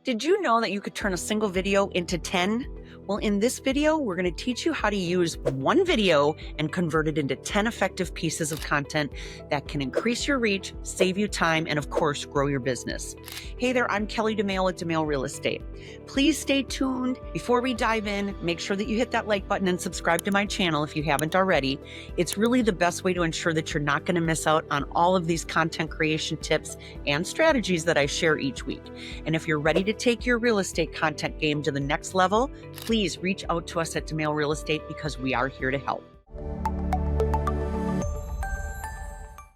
Did you know that you could turn a single video into 10? Well, in this video, we're going to teach you how to use one video and convert it into 10 effective pieces of content that can increase your reach, save you time, and of course, grow your business. Hey there, I'm Kelly Domaille with Domaille Real Estate. Please stay tuned. Before we dive in, make sure that you hit that like button and subscribe to my channel if you haven't already. It's really the best way to ensure that you're not going to miss out on all of these content creation tips and strategies that I share each week. And if you're ready to take your real estate content game to the next level, please reach out to us at Domaille Real Estate because we are here to help.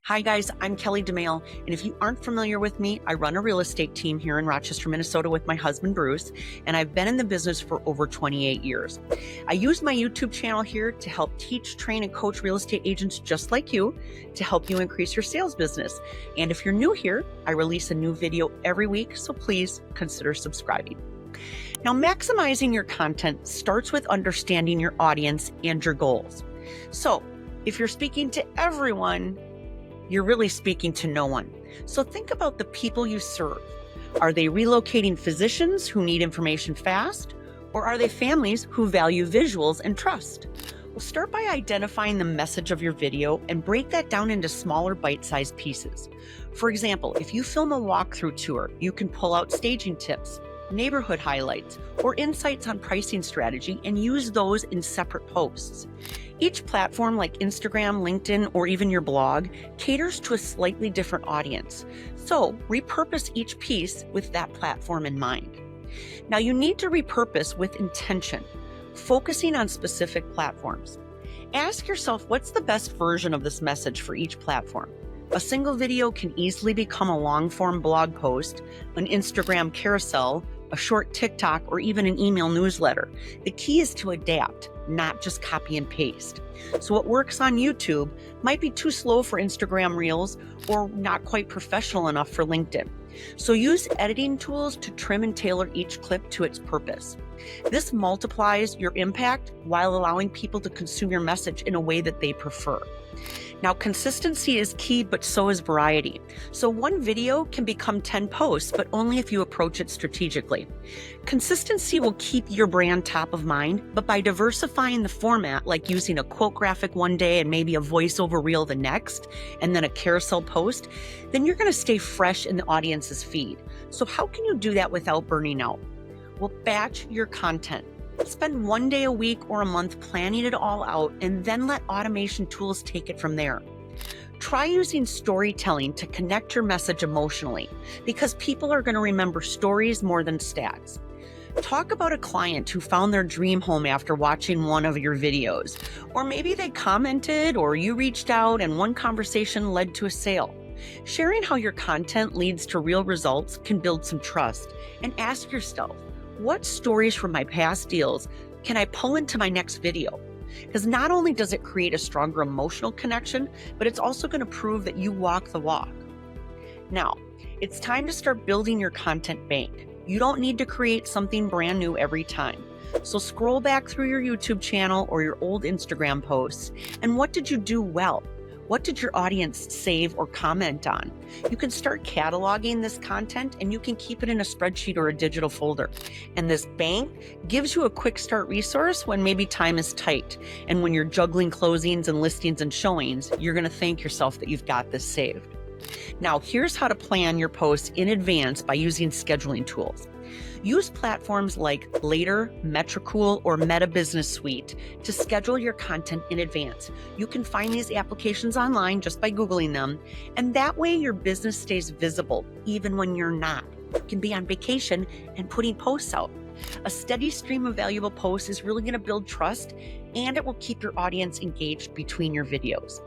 Hi guys, I'm Kelly Domaille, and if you aren't familiar with me, I run a real estate team here in Rochester, Minnesota with my husband Bruce, and I've been in the business for over 28 years. I use my YouTube channel here to help teach, train, and coach real estate agents just like you to help you increase your sales business. And if you're new here, I release a new video every week, so please consider subscribing. Now, maximizing your content starts with understanding your audience and your goals. So if you're speaking to everyone, you're really speaking to no one. So think about the people you serve. Are they relocating physicians who need information fast? Or are they families who value visuals and trust? Well, start by identifying the message of your video and break that down into smaller bite-sized pieces. For example, if you film a walkthrough tour, you can pull out staging tips, neighborhood highlights, or insights on pricing strategy and use those in separate posts. Each platform like Instagram, LinkedIn, or even your blog caters to a slightly different audience. So repurpose each piece with that platform in mind. Now you need to repurpose with intention, focusing on specific platforms. Ask yourself, what's the best version of this message for each platform? A single video can easily become a long-form blog post, an Instagram carousel, a short TikTok, or even an email newsletter. The key is to adapt, not just copy and paste. So what works on YouTube might be too slow for Instagram Reels or not quite professional enough for LinkedIn. So use editing tools to trim and tailor each clip to its purpose. This multiplies your impact while allowing people to consume your message in a way that they prefer. Now, consistency is key, but so is variety. So one video can become 10 posts, but only if you approach it strategically. Consistency will keep your brand top of mind, but by diversifying the format, like using a quote graphic one day and maybe a voiceover reel the next, and then a carousel post, then you're going to stay fresh in the audience's feed. So how can you do that without burning out? Well, batch your content. Spend one day a week or a month planning it all out and then let automation tools take it from there. Try using storytelling to connect your message emotionally because people are going to remember stories more than stats. Talk about a client who found their dream home after watching one of your videos, or maybe they commented or you reached out and one conversation led to a sale. Sharing how your content leads to real results can build some trust, and ask yourself, what stories from my past deals can I pull into my next video? Because not only does it create a stronger emotional connection, but it's also going to prove that you walk the walk. Now, it's time to start building your content bank. You don't need to create something brand new every time. So scroll back through your YouTube channel or your old Instagram posts, and what did you do well? What did your audience save or comment on? You can start cataloging this content and you can keep it in a spreadsheet or a digital folder. And this bank gives you a quick start resource when maybe time is tight. And when you're juggling closings and listings and showings, you're going to thank yourself that you've got this saved. Now, here's how to plan your posts in advance by using scheduling tools. Use platforms like Later, Metricool, or Meta Business Suite to schedule your content in advance. You can find these applications online just by Googling them, and that way your business stays visible even when you're not. You can be on vacation and putting posts out. A steady stream of valuable posts is really going to build trust, and it will keep your audience engaged between your videos.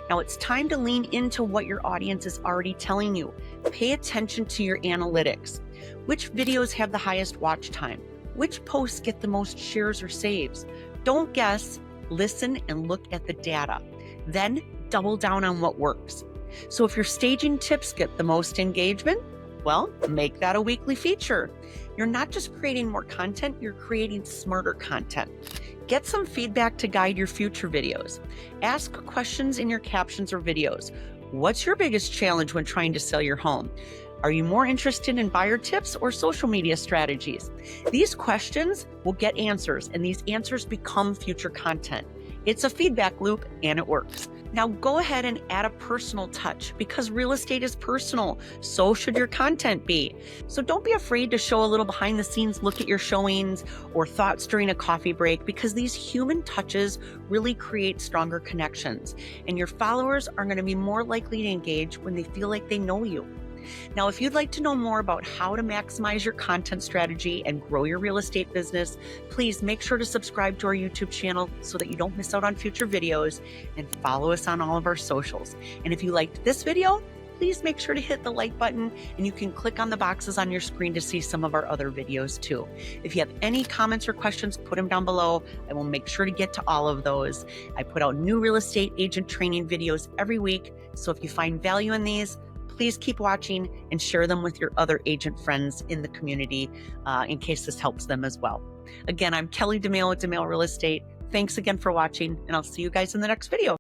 Now it's time to lean into what your audience is already telling you. Pay attention to your analytics. Which videos have the highest watch time? Which posts get the most shares or saves? Don't guess, listen and look at the data. Then double down on what works. So if your staging tips get the most engagement, well, make that a weekly feature. You're not just creating more content, you're creating smarter content. Get some feedback to guide your future videos. Ask questions in your captions or videos. What's your biggest challenge when trying to sell your home? Are you more interested in buyer tips or social media strategies? These questions will get answers, and these answers become future content. It's a feedback loop, and it works. Now go ahead and add a personal touch, because real estate is personal. So should your content be. So don't be afraid to show a little behind the scenes look at your showings or thoughts during a coffee break, because these human touches really create stronger connections, and your followers are going to be more likely to engage when they feel like they know you. Now, if you'd like to know more about how to maximize your content strategy and grow your real estate business, please make sure to subscribe to our YouTube channel so that you don't miss out on future videos, and follow us on all of our socials. And if you liked this video, please make sure to hit the like button, and you can click on the boxes on your screen to see some of our other videos too. If you have any comments or questions, put them down below. I will make sure to get to all of those. I put out new real estate agent training videos every week, so if you find value in these, please keep watching and share them with your other agent friends in the community in case this helps them as well. Again, I'm Kelly DeMail with DeMail Real Estate. Thanks again for watching, and I'll see you guys in the next video.